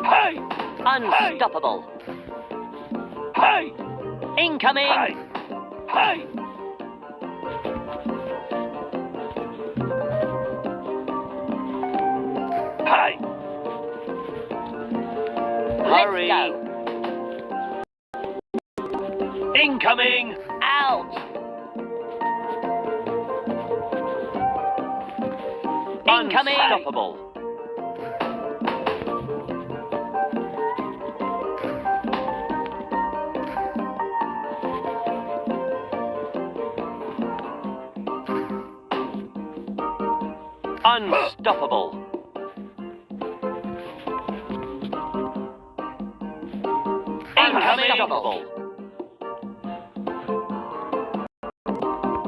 Hey! Unstoppable. Hey! Incoming. Hey! Hey! Hey! Let's go. Incoming! Out. Incoming. Unstoppable! Unstoppable! Incoming. Unstoppable!